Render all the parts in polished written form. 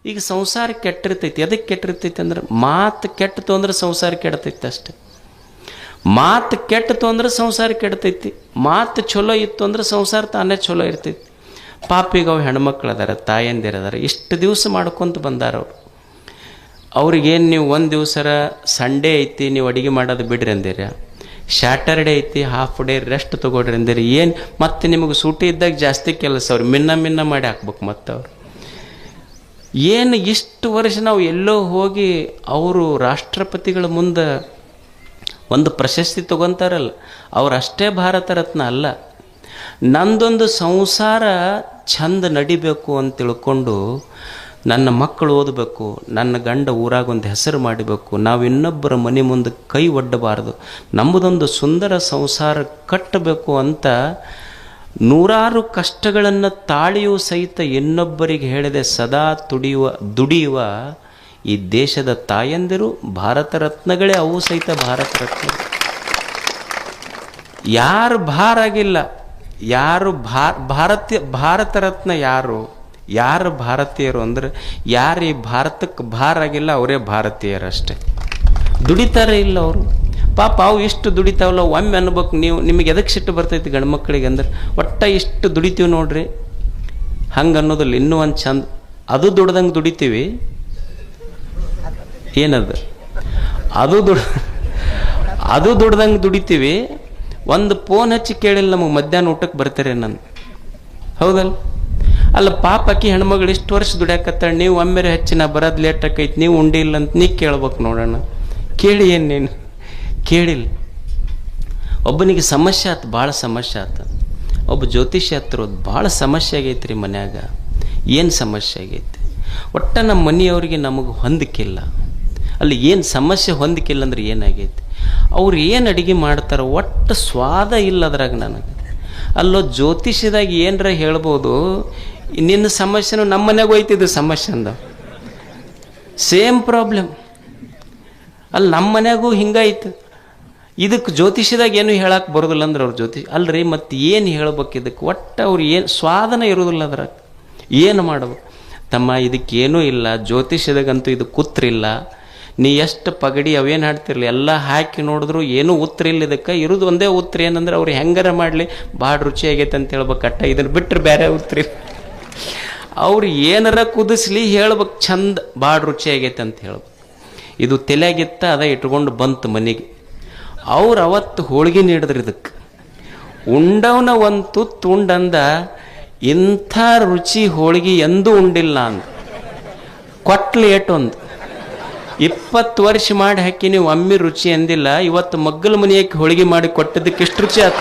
ಈಗ ಸಂಸಾರ ಕೆಟ್ಟಿರ್ತೈತಿ. ಅದಕ್ಕೆ ಕೆಟ್ಟಿರ್ತೈತಿ ಅಂದ್ರೆ ಮಾತು ಕೆಟ್ಟತು ಅಂದ್ರೆ ಸಂಸಾರ ಕೆಡ್ತೈತಿ ಅಷ್ಟೆ. ಮಾತು ಕೆಟ್ಟತು ಅಂದ್ರೆ ಸಂಸಾರ ಕೆಡ್ತೈತಿ. ಮಾತು ಚಲೋ ಇತ್ತು ಅಂದ್ರೆ ಸಂಸಾರ ತಾನೇ ಚಲೋ ಇರ್ತೈತಿ. ಪಾಪಿಗೆ ಅವು ಹೆಣ್ಮಕ್ಳು ಅದಾರ, ತಾಯಂದಿರದಾರ, ಇಷ್ಟು ದಿವಸ ಮಾಡ್ಕೊತ ಬಂದಾರ ಅವರು. ಅವ್ರಿಗೇನು ನೀವು ಒಂದು ದಿವಸರ ಸಂಡೇ ಐತಿ ನೀವು ಅಡುಗೆ ಮಾಡೋದು ಬಿಡ್ರಿ ಅಂದಿರ, ಸ್ಯಾಟರ್ಡೇ ಐತಿ ಹಾಫ್ ಡೇ ರೆಸ್ಟ್ ತೊಗೊಳ್ರಿ ಅಂದಿರಿ. ಏನು ಮತ್ತೆ ನಿಮಗೆ ಸೂಟಿ ಇದ್ದಾಗ ಜಾಸ್ತಿ ಕೆಲಸ ಅವ್ರು ಮಿನ್ನ ಮಾಡಿ ಹಾಕ್ಬೇಕು. ಮತ್ತು ಅವ್ರು ಏನು ಇಷ್ಟು ವರ್ಷ ನಾವು ಎಲ್ಲೋ ಹೋಗಿ ಅವರು ರಾಷ್ಟ್ರಪತಿಗಳ ಮುಂದೆ ಒಂದು ಪ್ರಶಸ್ತಿ ತಗೊತಾರಲ್ಲ, ಅವರಷ್ಟೇ ಭಾರತ ರತ್ನ ಅಲ್ಲ. ನಂದೊಂದು ಸಂಸಾರ ಚಂದ ನಡಿಬೇಕು ಅಂತ ತಿಳ್ಕೊಂಡು ನನ್ನ ಮಕ್ಕಳು ಓದಬೇಕು, ನನ್ನ ಗಂಡ ಊರಾಗ ಒಂದು ಹೆಸರು ಮಾಡಬೇಕು, ನಾವು ಇನ್ನೊಬ್ಬರ ಮನೆ ಮುಂದೆ ಕೈ ಒಡ್ಡಬಾರ್ದು, ನಮ್ಮದೊಂದು ಸುಂದರ ಸಂಸಾರ ಕಟ್ಟಬೇಕು ಅಂತ ನೂರಾರು ಕಷ್ಟಗಳನ್ನು ತಾಳಿಯೂ ಸಹಿತ ಇನ್ನೊಬ್ಬರಿಗೆ ಹೇಳದೆ ಸದಾ ದುಡಿಯುವ ಈ ದೇಶದ ತಾಯಂದಿರು ಭಾರತ ರತ್ನಗಳೇ. ಅವು ಸಹಿತ ಭಾರತ ರತ್ನ. ಯಾರು ಭಾರ ಆಗಿಲ್ಲ, ಯಾರು ಭಾರತ ರತ್ನ ಯಾರು ಭಾರತೀಯರು ಅಂದ್ರೆ ಯಾರು ಈ ಭಾರತಕ್ಕೆ ಭಾರ ಆಗಿಲ್ಲ ಅವರೇ ಭಾರತೀಯರಷ್ಟೇ. ದುಡಿತಾರೆ ಇಲ್ಲ ಅವರು ಪಾಪ. ಅವು ಇಷ್ಟು ದುಡಿತಾವಲ್ಲ, ಒಮ್ಮೆ ಅನ್ಬೇಕು ನೀವು, ನಿಮಗೆ ಎದಕ್ಕೆ ಸಿಟ್ಟು ಬರ್ತೈತಿ ಗಂಡು ಮಕ್ಕಳಿಗೆ ಅಂದ್ರೆ ಒಟ್ಟ ಇಷ್ಟು ದುಡಿತೀವಿ ನೋಡ್ರಿ ಹಂಗೆ ಅನ್ನೋದಿಲ್ಲ. ಇನ್ನೂ ಒಂದು ಚಂದ ಅದು ದುಡ್ದಂಗೆ ದುಡಿತೀವಿ. ಏನದು ಅದು ದುಡ್ದಂಗೆ ದುಡಿತೀವಿ. ಒಂದು ಫೋನ್ ಹಚ್ಚಿ ಕೇಳಿಲ್ಲ ನಮಗೆ ಮಧ್ಯಾಹ್ನ ಊಟಕ್ಕೆ ಬರ್ತಾರೆ ನಾನು, ಹೌದಲ್ಲ? ಅಲ್ಲ ಪಾಪ ಅಕ್ಕಿ ಹೆಣ್ಮಗಳು ಇಷ್ಟು ವರ್ಷ ದುಡ್ಯಾಕತ್ತಾಳೆ, ನೀವು ಒಮ್ಮೆರೆ ಹಚ್ಚಿ ನಾ ಬರೋದು ಲೇಟ್ ಆಕೈತಿ, ನೀವು ಉಂಡಿಲ್ಲ ಅಂತ ನೀ ಕೇಳ್ಬೇಕು ನೋಡೋಣ. ಕೇಳಿ ಏನು ನೀನು ಕೇಳಿಲ್ಲ. ಒಬ್ಬನಿಗೆ ಸಮಸ್ಯೆ ಆಯ್ತು, ಭಾಳ ಸಮಸ್ಯೆ ಆಯ್ತು. ಒಬ್ಬ ಜ್ಯೋತಿಷ್ಯ ಹತ್ರ ಭಾಳ ಸಮಸ್ಯೆ ಆಗೈತೆ ರೀ ಮನ್ಯಾಗ. ಏನು ಸಮಸ್ಯೆ ಆಗೈತಿ? ಒಟ್ಟ ನಮ್ಮ ಮನೆಯವ್ರಿಗೆ ನಮಗೆ ಹೊಂದಿಕಿಲ್ಲ. ಅಲ್ಲಿ ಏನು ಸಮಸ್ಯೆ ಹೊಂದಿಕಿಲ್ಲ ಅಂದ್ರೆ ಏನಾಗೈತಿ? ಅವ್ರು ಏನು ಅಡುಗೆ ಮಾಡ್ತಾರೆ ಒಟ್ಟು ಸ್ವಾದ ಇಲ್ಲ ಅದ್ರಾಗ ನನಗೆ. ಅಲ್ಲೋ ಜ್ಯೋತಿಷ್ಯದಾಗ ಏನರ ಹೇಳ್ಬೋದು, ನಿನ್ನ ಸಮಸ್ಯೆನೂ ನಮ್ಮ ಮನೆಯಾಗ ಹೋಯ್ತಿದ್ದು ಸಮಸ್ಯೆ ಅಂದ. ಸೇಮ್ ಪ್ರಾಬ್ಲಮ್ ಅಲ್ಲಿ ನಮ್ಮ ಮನ್ಯಾಗೂ ಹಿಂಗಾಯ್ತು. ಇದಕ್ಕೆ ಜ್ಯೋತಿಷ್ಯದಾಗ ಏನು ಹೇಳಕ್ಕೆ ಬರೋದಿಲ್ಲ ಅಂದ್ರೆ ಅವ್ರ ಅಲ್ರಿ ಮತ್ತೆ ಏನು ಹೇಳ್ಬೇಕು ಇದಕ್ಕೆ? ಒಟ್ಟು ಅವ್ರು ಏನು ಸ್ವಾದನ ಇರೋದಿಲ್ಲ ಅದ್ರಾಗ. ಏನು ಮಾಡ್ಬೇಕು ತಮ್ಮ? ಇದಕ್ಕೇನೂ ಇಲ್ಲ. ಜ್ಯೋತಿಷ್ಯದಾಗಂತೂ ಇದು ಕೂತ್ರಿಲ್ಲ. ನೀ ಎಷ್ಟು ಪಗಡಿ ಅವೇನು ಹಾಡ್ತಿರ್ಲಿ ಎಲ್ಲ ಹಾಕಿ ನೋಡಿದ್ರು ಏನೂ ಉತ್ತರ ಇಲ್ಲ. ಇದಕ್ಕೆ ಇರೋದು ಒಂದೇ ಉತ್ತರ ಏನಂದ್ರೆ ಅವ್ರು ಹೆಂಗಾರ ಮಾಡಲಿ ಭಾಳ ರುಚಿಯಾಗೈತೆ ಅಂತ ಹೇಳ್ಬೇಕಟ್ಟ. ಇದನ್ನು ಬಿಟ್ಟರೆ ಬೇರೆ ಉತ್ತರ ಇಲ್ಲ. ಅವ್ರು ಏನಾರ ಕುದಿಸ್ಲಿ ಹೇಳ್ಬೇಕು ಚಂದ ಭಾಳ ರುಚಿಯಾಗೈತೆ ಅಂತ ಹೇಳ್ಬೇಕು. ಇದು ತಲೆಯಾಗಿತ್ತ ಅದ ಇಟ್ಕೊಂಡು ಬಂತು ಮನೆಗೆ. ಅವ್ರು ಅವತ್ತು ಹೋಳಿಗೆ ನೀಡಿದ್ರು ಇದಕ್ಕೆ. ಉಂಡವನ ಒಂದು ತುತ್ತು ಉಂಡಂದ ಇಂಥ ರುಚಿ ಹೋಳಿಗೆ ಎಂದೂ ಉಂಡಿಲ್ಲ ಅಂದ. ಕೊಟ್ಲು ಏಟೊಂದು 20 ವರ್ಷ ಮಾಡಿ ಹಾಕಿ ನೀವು ಒಮ್ಮೆ ರುಚಿ ಅಂದಿಲ್ಲ. ಇವತ್ತು ಮಗ್ಗಲ ಮನೆಯಕ್ಕೆ ಹೋಳಿಗೆ ಮಾಡಿ ಕೊಟ್ಟದಕ್ಕೆ ಎಷ್ಟು ರುಚಿ ಆತ?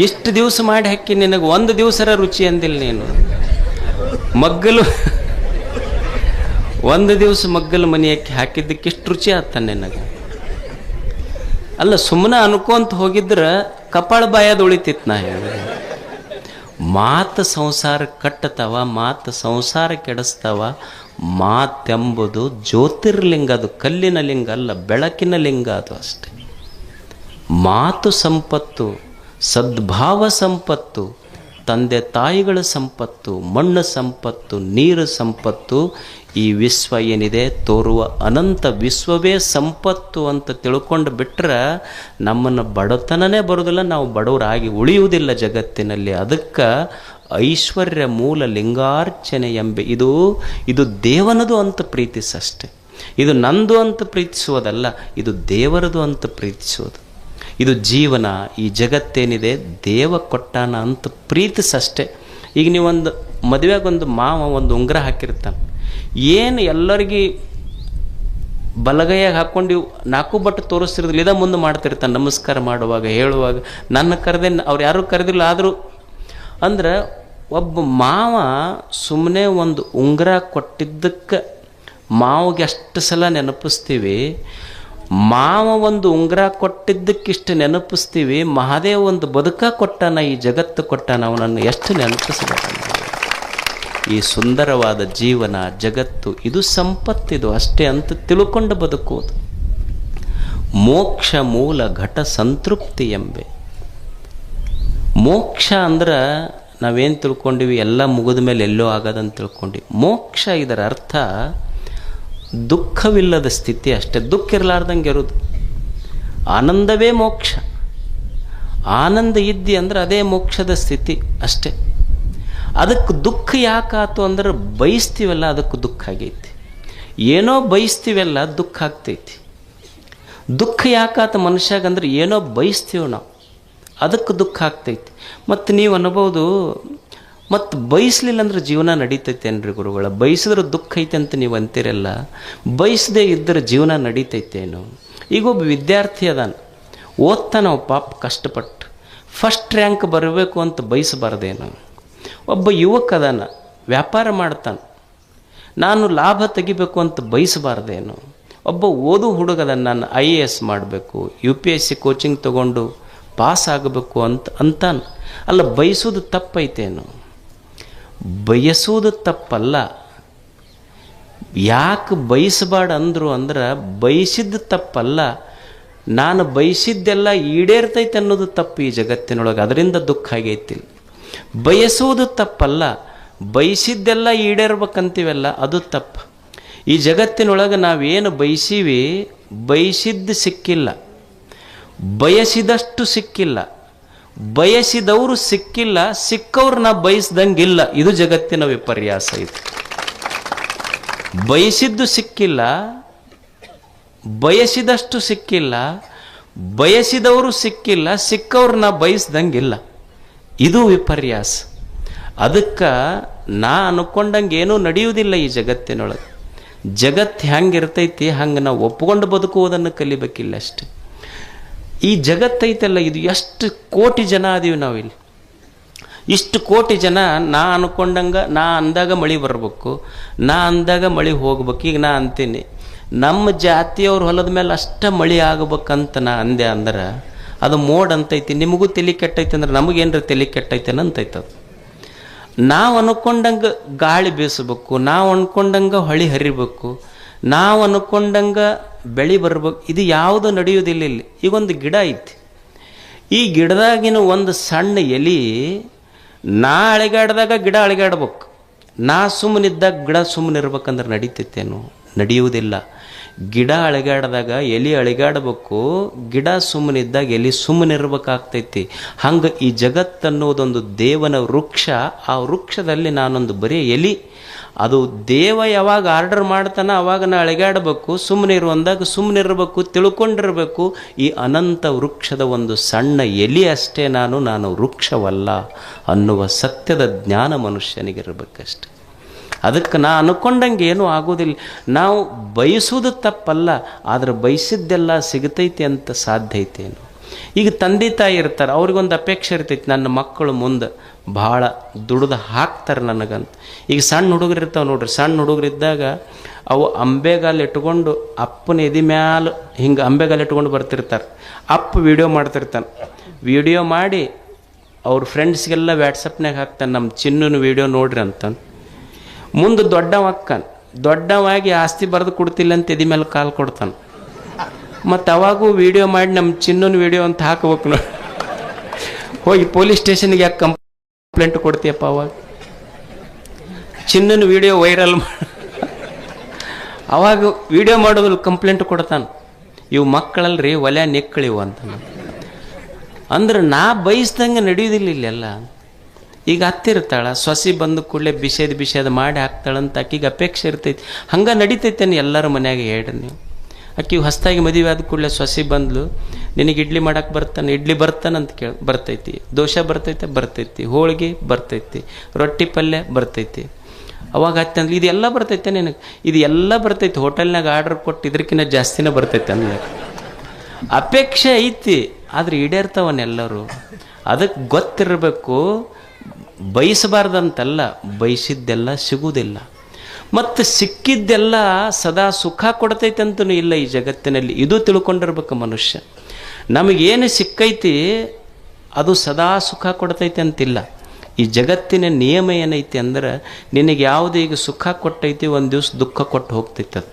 ಇಷ್ಟು ದಿವಸ ಮಾಡಿ ಹಾಕಿ ನಿನಗೆ ಒಂದು ದಿವಸರ ರುಚಿ ಅಂದಿಲ್ಲ ನೀನು. ಒಂದು ದಿವಸ ಮಗ್ಗಲ ಮನೆಯಕ್ಕೆ ಹಾಕಿದ್ದಕ್ಕೆ ಎಷ್ಟು ರುಚಿ ಆತ ನಿನಗೆ? ಅಲ್ಲ ಸುಮ್ಮನೆ ಅನ್ಕೊಂತ ಹೋಗಿದ್ರೆ ಕಪಾಳ ಬಾಯದ ಉಳಿತಿತ್ತು. ನಾ ಹೇಳಿದೆ ಮಾತು ಸಂಸಾರ ಕಟ್ಟತಾವ, ಮಾತು ಸಂಸಾರ ಕೆಡಿಸ್ತಾವ. ಮಾತೆಂಬುದು ಜ್ಯೋತಿರ್ಲಿಂಗ, ಅದು ಕಲ್ಲಿನ ಲಿಂಗ ಅಲ್ಲ, ಬೆಳಕಿನ ಲಿಂಗ ಅದು ಅಷ್ಟೆ. ಮಾತು ಸಂಪತ್ತು, ಸದ್ಭಾವ ಸಂಪತ್ತು, ತಂದೆ ತಾಯಿಗಳ ಸಂಪತ್ತು, ಮಣ್ಣು ಸಂಪತ್ತು, ನೀರು ಸಂಪತ್ತು. ಈ ವಿಶ್ವ ಏನಿದೆ ತೋರುವ ಅನಂತ ವಿಶ್ವವೇ ಸಂಪತ್ತು ಅಂತ ತಿಳ್ಕೊಂಡು ಬಿಟ್ರೆ ನಮ್ಮನ್ನು ಬಡತನನೇ ಬರೋದಿಲ್ಲ, ನಾವು ಬಡವರಾಗಿ ಉಳಿಯುವುದಿಲ್ಲ ಜಗತ್ತಿನಲ್ಲಿ. ಅದಕ್ಕೆ ಐಶ್ವರ್ಯ ಮೂಲ ಲಿಂಗಾರ್ಚನೆ ಎಂಬೆ ಇದು ದೇವನದು ಅಂತ ಪ್ರೀತಿಸಷ್ಟೆ. ಇದು ನಂದು ಅಂತ ಪ್ರೀತಿಸುವುದಲ್ಲ, ಇದು ದೇವರದು ಅಂತ ಪ್ರೀತಿಸುವುದು. ಇದು ಜೀವನ, ಈ ಜಗತ್ತೇನಿದೆ ದೇವ ಕೊಟ್ಟಾನ ಅಂತ ಪ್ರೀತಿಸಷ್ಟೆ. ಈಗ ನೀವೊಂದು ಮದುವೆಗೊಂದು ಮಾವ ಒಂದು ಉಂಗುರ ಹಾಕಿರ್ತಾನೆ, ಏನು ಎಲ್ಲರಿಗೆ ಬಲಗೈಯಾಗ ಹಾಕ್ಕೊಂಡು 4 ಬಟ್ಟು ತೋರಿಸ್ತಿರೋದಿಲ್ಲ, ಇದ ಮುಂದೆ ಮಾಡ್ತಿರ್ತಾನೆ ನಮಸ್ಕಾರ ಮಾಡುವಾಗ ಹೇಳುವಾಗ. ನನ್ನ ಕರೆದೆ ಅವ್ರು ಯಾರೂ ಕರೆದಿಲ್ಲ ಆದರೂ ಅಂದ್ರೆ ಒಬ್ಬ ಮಾವ ಸುಮ್ಮನೆ ಒಂದು ಉಂಗುರ ಕೊಟ್ಟಿದ್ದಕ್ಕೆ ಮಾವಿಗೆ ಅಷ್ಟು ಸಲ ನೆನಪಿಸ್ತೀವಿ. ಮಾವ ಒಂದು ಉಂಗುರ ಕೊಟ್ಟಿದ್ದಕ್ಕಿಷ್ಟು ನೆನಪಿಸ್ತೀವಿ. ಮಹಾದೇವ ಒಂದು ಬದುಕ ಕೊಟ್ಟಾನ, ಈ ಜಗತ್ತು ಕೊಟ್ಟಾನ, ಅವನನ್ನು ಎಷ್ಟು ನೆನಪಿಸ್ಬೇಕು. ಈ ಸುಂದರವಾದ ಜೀವನ ಜಗತ್ತು ಇದು ಸಂಪತ್ತಿದು ಅಷ್ಟೇ ಅಂತ ತಿಳ್ಕೊಂಡು ಬದುಕುವುದು. ಮೋಕ್ಷ ಮೂಲ ಘಟ ಸಂತೃಪ್ತಿ ಎಂಬೆ. ಮೋಕ್ಷ ಅಂದ್ರೆ ನಾವೇನು ತಿಳ್ಕೊಂಡಿವಿ ಎಲ್ಲ ಮುಗಿದ ಮೇಲೆ ಎಲ್ಲೋ ಆಗೋದಂತ ತಿಳ್ಕೊಂಡ್ವಿ. ಮೋಕ್ಷ ಇದರ ಅರ್ಥ ದುಃಖವಿಲ್ಲದ ಸ್ಥಿತಿ ಅಷ್ಟೇ. ದುಃಖ ಇರಲಾರ್ದಂಗೆ ಇರೋದು. ಆನಂದವೇ ಮೋಕ್ಷ. ಆನಂದ ಇದ್ದಿ ಅಂದ್ರೆ ಅದೇ ಮೋಕ್ಷದ ಸ್ಥಿತಿ ಅಷ್ಟೇ. ಅದಕ್ಕೆ ದುಃಖ ಯಾಕಾತು ಅಂದ್ರೆ ಬಯಸ್ತೀವಲ್ಲ, ಅದಕ್ಕೆ ದುಃಖ ಆಗೈತಿ. ಏನೋ ಬಯಸ್ತೀವಲ್ಲ, ದುಃಖ ಆಗ್ತೈತಿ. ದುಃಖ ಯಾಕಾತ ಮನುಷ್ಯಾಗಂದ್ರೆ ಏನೋ ಬಯಸ್ತೀವಿ ನಾವು, ಅದಕ್ಕೆ ದುಃಖ ಆಗ್ತೈತಿ. ಮತ್ತು ನೀವು ಅನ್ಬೋದು, ಮತ್ತು ಬಯಸಲಿಲ್ಲ ಅಂದ್ರೆ ಜೀವನ ನಡೀತೈತೇನ್ರಿ ಗುರುಗಳ? ಬಯಸಿದ್ರೆ ದುಃಖ ಐತೆ ಅಂತ ನೀವು ಅಂತೀರಲ್ಲ, ಬಯಸದೇ ಇದ್ದರೆ ಜೀವನ ನಡೀತೈತೇನು? ಈಗ ಒಬ್ಬ ವಿದ್ಯಾರ್ಥಿ ಅದಾನ, ಓದ್ತಾನ ಪಾಪ ಕಷ್ಟಪಟ್ಟು, ಫಸ್ಟ್ ರ್ಯಾಂಕ್ ಬರಬೇಕು ಅಂತ ಬಯಸಬಾರ್ದೇನು? ಒಬ್ಬ ಯುವಕ ಅದಾನ, ವ್ಯಾಪಾರ ಮಾಡ್ತಾನೆ, ನಾನು ಲಾಭ ತೆಗಿಬೇಕು ಅಂತ ಬಯಸಬಾರ್ದೇನು? ಒಬ್ಬ ಓದು ಹುಡುಗದ, ನಾನು IAS ಮಾಡಬೇಕು, UPSC ಕೋಚಿಂಗ್ ತಗೊಂಡು ಪಾಸ್ ಆಗಬೇಕು ಅಂತಾನೆ. ಅಲ್ಲ, ಬಯಸೋದು ತಪ್ಪೈತೇನು? ಬಯಸೋದು ತಪ್ಪಲ್ಲ. ಯಾಕೆ ಬಯಸಬಾರ್ದು ಅಂದರು ಅಂದ್ರೆ, ಬಯಸಿದ್ದು ತಪ್ಪಲ್ಲ, ನಾನು ಬಯಸಿದ್ದೆಲ್ಲ ಈಡೇರ್ತೈತೆ ಅನ್ನೋದು ತಪ್ಪು ಈ ಜಗತ್ತಿನೊಳಗೆ. ಅದರಿಂದ ದುಃಖ ಆಗೈತಿ. ಬಯಸುವುದು ತಪ್ಪಲ್ಲ, ಬಯಸಿದ್ದೆಲ್ಲ ಈಡೇರ್ಬೇಕಂತೀವಲ್ಲ, ಅದು ತಪ್ಪು. ಈ ಜಗತ್ತಿನೊಳಗೆ ನಾವೇನು ಬಯಸೀವಿ, ಬಯಸಿದ್ದು ಸಿಕ್ಕಿಲ್ಲ, ಬಯಸಿದಷ್ಟು ಸಿಕ್ಕಿಲ್ಲ, ಬಯಸಿದವರು ಸಿಕ್ಕಿಲ್ಲ, ಸಿಕ್ಕವ್ರು ನಾ ಬಯಸ್ದಂಗಿಲ್ಲ. ಇದು ಜಗತ್ತಿನ ವಿಪರ್ಯಾಸ. ಇದು ಬಯಸಿದ್ದು ಸಿಕ್ಕಿಲ್ಲ, ಬಯಸಿದಷ್ಟು ಸಿಕ್ಕಿಲ್ಲ, ಬಯಸಿದವರು ಸಿಕ್ಕಿಲ್ಲ, ಸಿಕ್ಕವ್ರು ನಾ ಬಯಸ್ದಂಗಿಲ್ಲ. ಇದು ವಿಪರ್ಯಾಸ. ಅದಕ್ಕೆ ನಾ ಅನ್ಕೊಂಡಂಗೆ ಏನೂ ನಡೆಯುವುದಿಲ್ಲ ಈ ಜಗತ್ತಿನೊಳಗೆ. ಜಗತ್ತು ಹೆಂಗಿರ್ತೈತಿ ಹಂಗೆ ನಾವು ಒಪ್ಕೊಂಡು ಬದುಕುವುದನ್ನು ಕಲಿಬೇಕಿಲ್ಲ ಅಷ್ಟೆ. ಈ ಜಗತ್ತೈತಲ್ಲ, ಇದು ಎಷ್ಟು ಕೋಟಿ ಜನ ಅದೀವಿ ನಾವಿಲ್ಲಿ. ಇಷ್ಟು ಕೋಟಿ ಜನ ನಾ ಅನ್ಕೊಂಡಂಗೆ, ನಾ ಅಂದಾಗ ಮಳೆ ಬರಬೇಕು, ನಾ ಅಂದಾಗ ಮಳೆ ಹೋಗ್ಬೇಕು. ಈಗ ನಾ ಅಂತೀನಿ, ನಮ್ಮ ಜಾತಿಯವ್ರ ಹೊಲದ ಮೇಲೆ ಅಷ್ಟೇ ಮಳೆ ಆಗ್ಬೇಕಂತ ನಾ ಅಂದೆ ಅಂದ್ರೆ ಅದು ಮೋಡ್ ಅಂತೈತಿ. ನಿಮಗೂ ತಲೆ ಕೆಟ್ಟೈತೆ ಅಂದ್ರೆ ನಮಗೇನ್ರ ತಲೆ ಕೆಟ್ಟೈತೇನ ಅಂತೈತದು. ನಾವು ಅನ್ಕೊಂಡಂಗೆ ಗಾಳಿ ಬೀಸಬೇಕು, ನಾವು ಅನ್ಕೊಂಡಂಗೆ ಹೊಳಿ ಹರಿಬೇಕು, ನಾವು ಅನ್ಕೊಂಡಂಗೆ ಬೆಳೆ ಬರ್ಬೇಕು. ಇದು ಯಾವುದು ನಡೆಯೋದಿಲ್ಲ ಇಲ್ಲಿ. ಈಗೊಂದು ಗಿಡ ಐತಿ, ಈ ಗಿಡದಾಗಿನ ಒಂದು ಸಣ್ಣ ಎಲೆ, ನಾ ಅಳಿಗಾಡ್ದಾಗ ಗಿಡ ಅಳಿಗಾಡ್ಬೇಕು, ನಾ ಸುಮ್ಮನಿದ್ದಾಗ ಗಿಡ ಸುಮ್ಮನೆ ಇರ್ಬೇಕಂದ್ರೆ ನಡೀತೈತೇನು? ನಡೆಯುವುದಿಲ್ಲ. ಗಿಡ ಅಳಿಗಾಡ್ದಾಗ ಎಲೆ ಅಳಿಗಾಡ್ಬೇಕು, ಗಿಡ ಸುಮ್ಮನಿದ್ದಾಗ ಎಲೆ ಸುಮ್ಮನೆ ಇರ್ಬೇಕಾಗ್ತೈತಿ. ಹಂಗೆ ಈ ಜಗತ್ತನ್ನೋದೊಂದು ದೇವನ ವೃಕ್ಷ. ಆ ವೃಕ್ಷದಲ್ಲಿ ನಾನೊಂದು ಬರೀ ಎಲೆ. ಅದು ದೇವ ಯಾವಾಗ ಆರ್ಡರ್ ಮಾಡ್ತಾನೆ ಅವಾಗ ನಾ ಅಳಿಗಾಡಬೇಕು, ಸುಮ್ಮನೆ ಇರುವಂದಾಗ ಸುಮ್ಮನೆ ಇರಬೇಕು, ತಿಳ್ಕೊಂಡಿರಬೇಕು. ಈ ಅನಂತ ವೃಕ್ಷದ ಒಂದು ಸಣ್ಣ ಎಲೆ ಅಷ್ಟೇ ನಾನು ವೃಕ್ಷವಲ್ಲ ಅನ್ನುವ ಸತ್ಯದ ಜ್ಞಾನ ಮನುಷ್ಯನಿಗಿರಬೇಕಷ್ಟೆ. ಅದಕ್ಕೆ ನಾ ಅನ್ಕೊಂಡಂಗೆ ಏನೂ ಆಗೋದಿಲ್ಲ. ನಾವು ಬಯಸೋದು ತಪ್ಪಲ್ಲ, ಆದರೆ ಬಯಸಿದ್ದೆಲ್ಲ ಸಿಗತೈತಿ ಅಂತ ಸಾಧ್ಯ ಐತೇನು? ಈಗ ತಂದೆ ತಾಯಿ ಇರ್ತಾರೆ, ಅವ್ರಿಗೊಂದು ಅಪೇಕ್ಷೆ ಇರ್ತೈತಿ, ನನ್ನ ಮಕ್ಕಳು ಮುಂದೆ ಭಾಳ ದುಡ್ದು ಹಾಕ್ತಾರೆ ನನಗಂತ. ಈಗ ಸಣ್ಣ ಹುಡುಗರು ಇರ್ತಾವೆ ನೋಡ್ರಿ, ಸಣ್ಣ ಹುಡುಗರಿದ್ದಾಗ ಅವು ಅಂಬೆಗಾಲು ಇಟ್ಕೊಂಡು ಅಪ್ಪನ ಎದಿ ಮ್ಯಾಲ ಹಿಂಗೆ ಅಂಬೆಗಾಲು ಇಟ್ಕೊಂಡು ಬರ್ತಿರ್ತಾರೆ. ಅಪ್ಪ ವಿಡಿಯೋ ಮಾಡ್ತಿರ್ತಾನೆ. ವಿಡಿಯೋ ಮಾಡಿ ಅವ್ರ ಫ್ರೆಂಡ್ಸ್ಗೆಲ್ಲ ವ್ಯಾಟ್ಸಪ್ನಾಗ ಹಾಕ್ತಾನೆ, ನಮ್ಮ ಚಿನ್ನನ ವಿಡಿಯೋ ನೋಡ್ರಿ ಅಂತ. ಮುಂದೆ ದೊಡ್ಡವಾಗಿ ಆಸ್ತಿ ಬರೆದು ಕೊಡ್ತಿಲ್ಲ ಅಂತ ಎದಿ ಮೇಲೆ ಕಾಲು ಕೊಡ್ತಾನೆ. ಮತ್ತು ಅವಾಗೂ ವಿಡಿಯೋ ಮಾಡಿ ನಮ್ಮ ಚಿನ್ನನ ವಿಡಿಯೋ ಅಂತ ಹಾಕಬೇಕು ನೋಡಿ. ಹೋಗಿ ಪೊಲೀಸ್ ಸ್ಟೇಷನ್ಗೆ ಯಾಕೆ ಕಂಪ್ಲೇಂಟ್ ಕೊಡ್ತೀಯಪ್ಪ? ಅವಾಗ ಚಿನ್ನನ ವಿಡಿಯೋ ವೈರಲ್ ಅವಾಗ ವಿಡಿಯೋ ಮಾಡೋದ್ರಲ್ಲಿ ಕಂಪ್ಲೇಂಟ್ ಕೊಡ್ತಾನೆ. ಇವು ಮಕ್ಕಳಲ್ರಿ ಒಲೆ ನೆಕ್ಕಳಿವು ಅಂತ. ಅಂದ್ರೆ ನಾ ಬಯಸ್ದಂಗೆ ನಡೆಯೋದಿಲ್ಲ ಇಲ್ಲೆಲ್ಲ. ಈಗ ಹತ್ತಿರ್ತಾಳ, ಸೊಸಿ ಬಂದು ಕೂಡಲೇ ಬಿಷೇದ್ ಮಾಡಿ ಹಾಕ್ತಾಳಂತ ಆಕಿಗೆ ಅಪೇಕ್ಷೆ ಇರ್ತೈತಿ. ಹಂಗೆ ನಡೀತೈತೇನೆ ಎಲ್ಲರ ಮನ್ಯಾಗ ಹೇಳ್ರಿ ನೀವು. ಆಕಿಗೆ ಹೊಸದಾಗಿ ಮದುವೆ ಆದ ಕೂಡಲೇ ಸೊಸಿ ಬಂದ್ಲು, ನಿನಗೆ ಇಡ್ಲಿ ಮಾಡಕ್ಕೆ ಬರ್ತಾನೆ? ಇಡ್ಲಿ ಬರ್ತಾನಂತ ಬರ್ತೈತಿ. ದೋಸೆ ಬರ್ತೈತಿ, ಹೋಳಿಗೆ ಬರ್ತೈತಿ, ರೊಟ್ಟಿ ಪಲ್ಯ ಬರ್ತೈತಿ. ಅವಾಗ ಹತ್ತಂದ್ಲಿ, ಇದೆಲ್ಲ ಬರ್ತೈತೆ ನಿನಗೆ? ಇದು ಎಲ್ಲ ಬರ್ತೈತಿ, ಹೋಟೆಲ್ನಾಗ ಆರ್ಡರ್ ಕೊಟ್ಟು ಇದಕ್ಕಿಂತ ಜಾಸ್ತಿನೇ ಬರ್ತೈತೆ ಅಂದ. ಅಪೇಕ್ಷೆ ಐತಿ, ಆದ್ರೆ ಈಡೇರ್ತಾವನ್ನೆಲ್ಲರೂ. ಅದಕ್ಕೆ ಗೊತ್ತಿರಬೇಕು, ಬಯಸಬಾರ್ದಂತಲ್ಲ, ಬಯಸಿದ್ದೆಲ್ಲ ಸಿಗುವುದಿಲ್ಲ. ಮತ್ತು ಸಿಕ್ಕಿದ್ದೆಲ್ಲ ಸದಾ ಸುಖ ಕೊಡ್ತೈತಂತನೂ ಇಲ್ಲ ಈ ಜಗತ್ತಿನಲ್ಲಿ. ಇದು ತಿಳ್ಕೊಂಡಿರ್ಬೇಕು ಮನುಷ್ಯ. ನಮಗೇನು ಸಿಕ್ಕೈತಿ ಅದು ಸದಾ ಸುಖ ಕೊಡ್ತೈತೆ ಅಂತಿಲ್ಲ. ಈ ಜಗತ್ತಿನ ನಿಯಮ ಏನೈತಿ ಅಂದ್ರೆ, ನಿನಗೆ ಯಾವುದು ಈಗ ಸುಖ ಕೊಟ್ಟೈತಿ ಒಂದು ದಿವಸ ದುಃಖ ಕೊಟ್ಟು ಹೋಗ್ತೈತೆ. ಅದು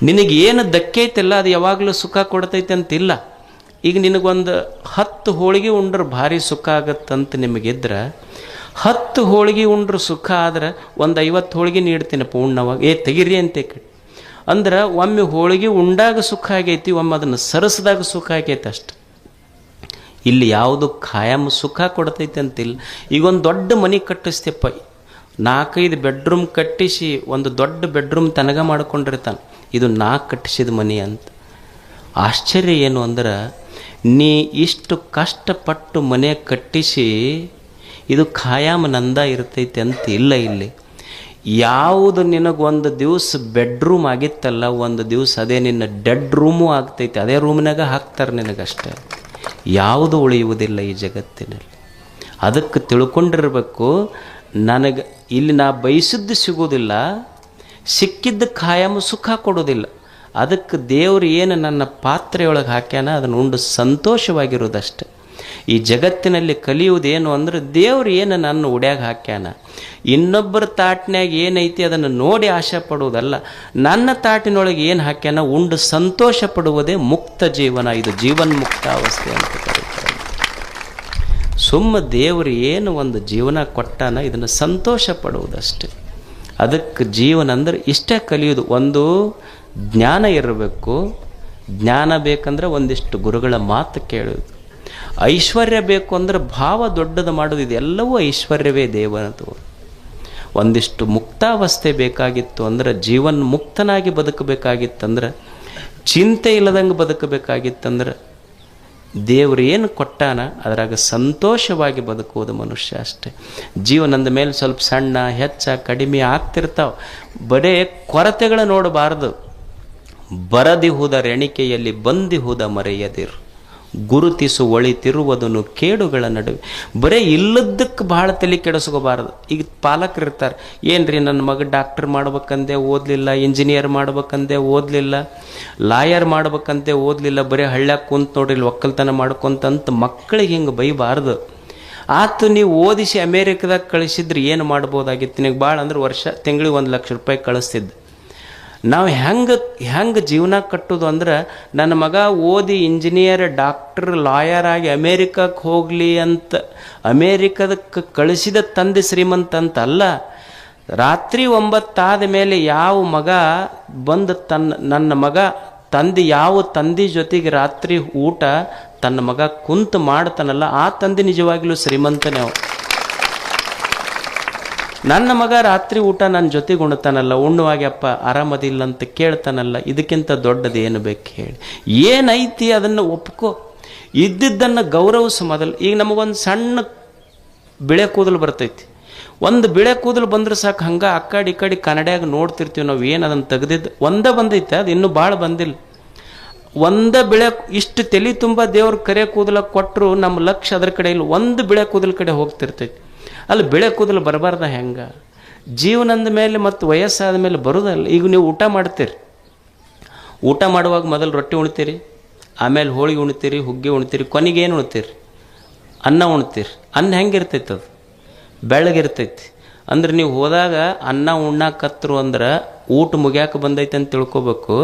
ನಿನಗೇನು ದಕ್ಕೈತಿಲ್ಲ ಅದು ಯಾವಾಗಲೂ ಸುಖ ಕೊಡ್ತೈತೆ ಅಂತಿಲ್ಲ. ಈಗ ನಿನಗೊಂದು 10 ಹೋಳಿಗೆ ಉಂಡ್ರೆ ಭಾರಿ ಸುಖ ಆಗತ್ತಂತ ನಿಮಗಿದ್ರೆ, 10 ಹೋಳಿಗೆ ಉಂಡ್ರು ಸುಖ ಆದ್ರೆ ಒಂದು 50 ಹೋಳಿಗೆ ನೀಡ್ತೀನಪ್ಪ ಉಣ್ಣವಾಗ ತೆಗಿರಿ ಅಂತ ಕಡೆ ಅಂದ್ರೆ ಒಮ್ಮೆ ಹೋಳಿಗೆ ಉಂಡಾಗ ಸುಖ ಆಗೈತಿ, ಒಮ್ಮೆ ಅದನ್ನು ಸರಸದಾಗ ಸುಖ ಆಗೈತೆ ಅಷ್ಟು. ಇಲ್ಲಿ ಯಾವುದು ಖಾಯಂ ಸುಖ ಕೊಡ್ತೈತೆ ಅಂತಿಲ್ಲ. ಈಗ ಒಂದು ದೊಡ್ಡ ಮನೆ ಕಟ್ಟಿಸ್ತೇಪ್ಪ, 4-5 ಬೆಡ್ರೂಮ್ ಕಟ್ಟಿಸಿ ಒಂದು ದೊಡ್ಡ ಬೆಡ್ರೂಮ್ ತನಗ ಮಾಡ್ಕೊಂಡಿರ್ತಾನೆ, ಇದು ನಾ ಕಟ್ಟಿಸಿದ ಮನೆ ಅಂತ. ಆಶ್ಚರ್ಯ ಏನು ಅಂದ್ರೆ ನೀ ಇಷ್ಟು ಕಷ್ಟಪಟ್ಟು ಮನೆ ಕಟ್ಟಿಸಿ ಇದು ಖಾಯಂ ನಂದ ಇರ್ತೈತೆ ಅಂತ ಇಲ್ಲ. ಇಲ್ಲಿ ಯಾವುದು ನಿನಗೊಂದು ದಿವಸ ಬೆಡ್ರೂಮ್ ಆಗಿತ್ತಲ್ಲ, ಒಂದು ದಿವಸ ಅದೇ ನಿನ್ನ ಡೆಡ್ ರೂಮು ಆಗ್ತೈತೆ, ಅದೇ ರೂಮ್ನಾಗ ಹಾಕ್ತಾರೆ ನಿನಗಷ್ಟೇ. ಯಾವುದು ಉಳಿಯುವುದಿಲ್ಲ ಈ ಜಗತ್ತಿನಲ್ಲಿ. ಅದಕ್ಕೆ ತಿಳ್ಕೊಂಡಿರ್ಬೇಕು, ನನಗೆ ಇಲ್ಲಿ ನಾ ಬಯಸಿದ್ದು ಸಿಗೋದಿಲ್ಲ, ಸಿಕ್ಕಿದ್ದು ಖಾಯಂ ಸುಖ ಕೊಡೋದಿಲ್ಲ. ಅದಕ್ಕೆ ದೇವರು ಏನು ನನ್ನ ಪಾತ್ರೆಯೊಳಗೆ ಹಾಕ್ಯಾನ ಅದನ್ನು ಉಂಡು ಸಂತೋಷವಾಗಿರೋದಷ್ಟೆ. ಈ ಜಗತ್ತಿನಲ್ಲಿ ಕಲಿಯುವುದೇನು ಅಂದ್ರೆ ದೇವ್ರು ಏನು ನನ್ನ ಉಡ್ಯಾಗ ಹಾಕ್ಯಾನ, ಇನ್ನೊಬ್ಬರ ತಾಟಿನಾಗ ಏನೈತಿ ಅದನ್ನು ನೋಡಿ ಆಶೆ ಪಡುವುದಲ್ಲ, ನನ್ನ ತಾಟಿನೊಳಗೆ ಏನು ಹಾಕ್ಯಾನ ಉಂಡು ಸಂತೋಷ ಪಡುವುದೇ ಮುಕ್ತ ಜೀವನ. ಇದು ಜೀವನ್ಮುಕ್ತ ಅವಸ್ಥೆ ಅಂತ ಕರೀತಾರೆ. ಸುಮ್ಮ ದೇವರು ಏನು ಒಂದು ಜೀವನ ಕೊಟ್ಟಾನ ಇದನ್ನು ಸಂತೋಷ ಪಡುವುದಷ್ಟೆ. ಅದಕ್ಕೆ ಜೀವನ ಅಂದ್ರೆ ಇಷ್ಟೇ ಕಲಿಯೋದು. ಒಂದು ಜ್ಞಾನ ಇರಬೇಕು, ಜ್ಞಾನ ಬೇಕಂದ್ರೆ ಒಂದಿಷ್ಟು ಗುರುಗಳ ಮಾತು ಕೇಳೋದು. ಐಶ್ವರ್ಯ ಬೇಕು ಅಂದ್ರೆ ಭಾವ ದೊಡ್ಡದು ಮಾಡೋದು, ಇದೆಲ್ಲವೂ ಐಶ್ವರ್ಯವೇ ದೇವನದು. ಒಂದಿಷ್ಟು ಮುಕ್ತಾವಸ್ಥೆ ಬೇಕಾಗಿತ್ತು ಅಂದ್ರೆ ಜೀವನ್ ಮುಕ್ತನಾಗಿ ಬದುಕಬೇಕಾಗಿತ್ತಂದ್ರೆ, ಚಿಂತೆ ಇಲ್ಲದಂಗೆ ಬದುಕಬೇಕಾಗಿತ್ತಂದ್ರೆ ದೇವರು ಏನು ಕೊಟ್ಟಾನ ಅದರಾಗ ಸಂತೋಷವಾಗಿ ಬದುಕುವುದು ಮನುಷ್ಯ ಅಷ್ಟೆ. ಜೀವನದ ಮೇಲೆ ಸ್ವಲ್ಪ ಸಣ್ಣ ಹೆಚ್ಚ ಕಡಿಮೆ ಆಗ್ತಿರ್ತಾವ, ಬರೇ ಕೊರತೆಗಳ ನೋಡಬಾರದು. ಬರದಿಹುದ ರೆಣಿಕೆಯಲ್ಲಿ ಬಂದಿಹುದ ಮರೆಯದಿರು, ಗುರುತಿಸು ಒಳಿತಿರುವುದನ್ನು ಕೇಡುಗಳ ನಡುವೆ. ಬರೇ ಇಲ್ಲದಕ್ಕೆ ಭಾಳ ತಲೆ ಕೆಡಿಸ್ಕೋಬಾರ್ದು. ಈಗ ಪಾಲಕರು ಇರ್ತಾರೆ, ಏನ್ರಿ ನನ್ನ ಮಗ ಡಾಕ್ಟರ್ ಮಾಡ್ಬೇಕಂದೆ ಓದಲಿಲ್ಲ, ಇಂಜಿನಿಯರ್ ಮಾಡ್ಬೇಕಂದೆ ಓದಲಿಲ್ಲ, ಲಾಯರ್ ಮಾಡ್ಬೇಕಂತೆ ಓದಲಿಲ್ಲ, ಬರೀ ಹಳ್ಳ್ಯಾಗ ಕುಂತ ನೋಡ್ರಿ ಒಕ್ಕಲ್ತನ ಮಾಡ್ಕೊಂತಂತ ಮಕ್ಕಳಿಗೆ ಹಿಂಗೆ ಬೈಬಾರ್ದು. ಆತು ನೀವು ಓದಿಸಿ ಅಮೇರಿಕದಾಗ ಕಳಿಸಿದ್ರೆ ಏನು ಮಾಡ್ಬೋದಾಗಿತ್ತು, ನಿನಗೆ ಭಾಳ ಅಂದ್ರೆ ತಿಂಗಳಿಗೆ 1 ಲಕ್ಷ ರೂಪಾಯಿ ಕಳಿಸ್ತಿದ್ದು. ನಾವು ಹೆಂಗೆ ಜೀವನ ಕಟ್ಟೋದು ಅಂದ್ರೆ, ನನ್ನ ಮಗ ಓದಿ ಇಂಜಿನಿಯರ್ ಡಾಕ್ಟರ್ ಲಾಯರ್ ಆಗಿ ಅಮೇರಿಕಕ್ಕೆ ಹೋಗಲಿ ಅಂತ ಅಮೇರಿಕದಕ್ಕೆ ಕಳಿಸಿದ ತಂದೆ ಶ್ರೀಮಂತ ಅಂತ ಅಲ್ಲ. ರಾತ್ರಿ 9 ಆದ ಮೇಲೆ ಯಾವ ಮಗ ಬಂದು ನನ್ನ ಮಗ ತಂದೆ ಯಾವ ತಂದೆ ಜೊತೆಗೆ ರಾತ್ರಿ ಊಟ ತನ್ನ ಮಗ ಕುಂತು ಮಾಡ್ತಾನಲ್ಲ, ಆ ತಂದೆ ನಿಜವಾಗ್ಲೂ ಶ್ರೀಮಂತನೇ. ನನ್ನ ಮಗ ರಾತ್ರಿ ಊಟ ನನ್ನ ಜೊತೆಗೆ ಉಣ್ತಾನಲ್ಲ, ಉಣ್ಣುವಾಗ್ಯಪ್ಪ ಆರಾಮದಿಲ್ಲ ಅಂತ ಕೇಳ್ತಾನಲ್ಲ, ಇದಕ್ಕಿಂತ ದೊಡ್ಡದು ಏನು ಬೇಕು ಹೇಳಿ? ಏನೈತಿ ಅದನ್ನು ಒಪ್ಕೋ, ಇದ್ದಿದ್ದನ್ನು ಗೌರವಿಸು ಮೊದಲು. ಈಗ ನಮಗೊಂದು ಸಣ್ಣ ಬಿಳೆ ಕೂದಲು ಬರ್ತೈತಿ, ಒಂದು ಬಿಳೆ ಕೂದಲು ಬಂದ್ರೆ ಸಾಕು, ಹಂಗೆ ಆ ಕಡೆ ಈ ಕಡೆ ಕನ್ನಡಿಯಾಗ ನೋಡ್ತಿರ್ತೀವಿ ನಾವು, ಏನು ಅದನ್ನು ತೆಗೆದಿದ್ದು ಒಂದೇ ಬಂದೈತೆ, ಅದು ಇನ್ನೂ ಭಾಳ ಬಂದಿಲ್ಲ. ಒಂದೇ ಬಿಳೆ ಇಷ್ಟು ತಲೆ ತುಂಬ ದೇವ್ರ ಕರೆ ಕೂದಲ ಕೊಟ್ಟರು ನಮ್ಮ ಲಕ್ಷ್ಯ ಅದ್ರ ಕಡೆ ಇಲ್ಲ, ಒಂದು ಬಿಳೆ ಕೂದಲ ಕಡೆ ಹೋಗ್ತಿರ್ತೈತಿ. ಅಲ್ಲಿ ಬಿಳೆ ಕೂದಲು ಬರಬಾರ್ದ ಹೆಂಗೆ? ಜೀವನದ ಮೇಲೆ ಮತ್ತು ವಯಸ್ಸಾದ ಮೇಲೆ ಬರೋದಲ್ಲ. ಈಗ ನೀವು ಊಟ ಮಾಡ್ತೀರಿ, ಊಟ ಮಾಡುವಾಗ ಮೊದಲು ರೊಟ್ಟಿ ಉಣ್ತೀರಿ, ಆಮೇಲೆ ಹೋಳಿಗೆ ಉಣ್ತೀರಿ, ಹುಗ್ಗಿ ಉಣ್ತೀರಿ, ಕೊನೆಗೆ ಏನು ಉಣ್ತೀರಿ? ಅನ್ನ ಉಣ್ತೀರಿ. ಅನ್ನ ಹೆಂಗಿರ್ತೈತೆ? ಅದು ಬೆಳ್ಳಗಿರ್ತೈತಿ. ಅಂದ್ರೆ ನೀವು ಹೋದಾಗ ಅನ್ನ ಉಣ್ಣಾಕತ್ರು ಅಂದ್ರೆ ಊಟ ಮುಗ್ಯಾಕೆ ಬಂದೈತೆ ಅಂತ ತಿಳ್ಕೊಬೇಕು,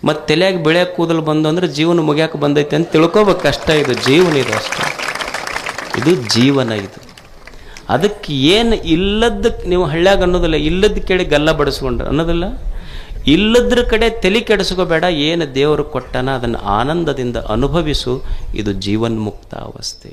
ಮತ್ತು ತಲೆಯಾಗಿ ಬಿಳೆ ಕೂದಲು ಬಂದು ಅಂದ್ರೆ ಜೀವನ ಮುಗ್ಯಾಕೆ ಬಂದೈತೆ ಅಂತ ತಿಳ್ಕೊಬೇಕು ಅಷ್ಟೇ. ಇದು ಜೀವನ, ಇದು ಅಷ್ಟೇ, ಇದು ಜೀವನ ಇದು. ಅದಕ್ಕೆ ಏನು ಇಲ್ಲದಕ್ಕೆ ನೀವು ಹಳ್ಳ್ಯಾಗ ಅನ್ನೋದಿಲ್ಲ, ಇಲ್ಲದ ಕೇಳಿ ಗಲ್ಲ ಬಡಿಸ್ಕೊಂಡ್ರೆ ಅನ್ನೋದಿಲ್ಲ, ಇಲ್ಲದ್ರ ಕಡೆ ತಲೆ ಕೆಡಿಸ್ಕೋಬೇಡ. ಏನು ದೇವರು ಕೊಟ್ಟನ ಅದನ್ನು ಆನಂದದಿಂದ ಅನುಭವಿಸು. ಇದು ಜೀವನ್ಮುಕ್ತ ಅವಸ್ಥೆ.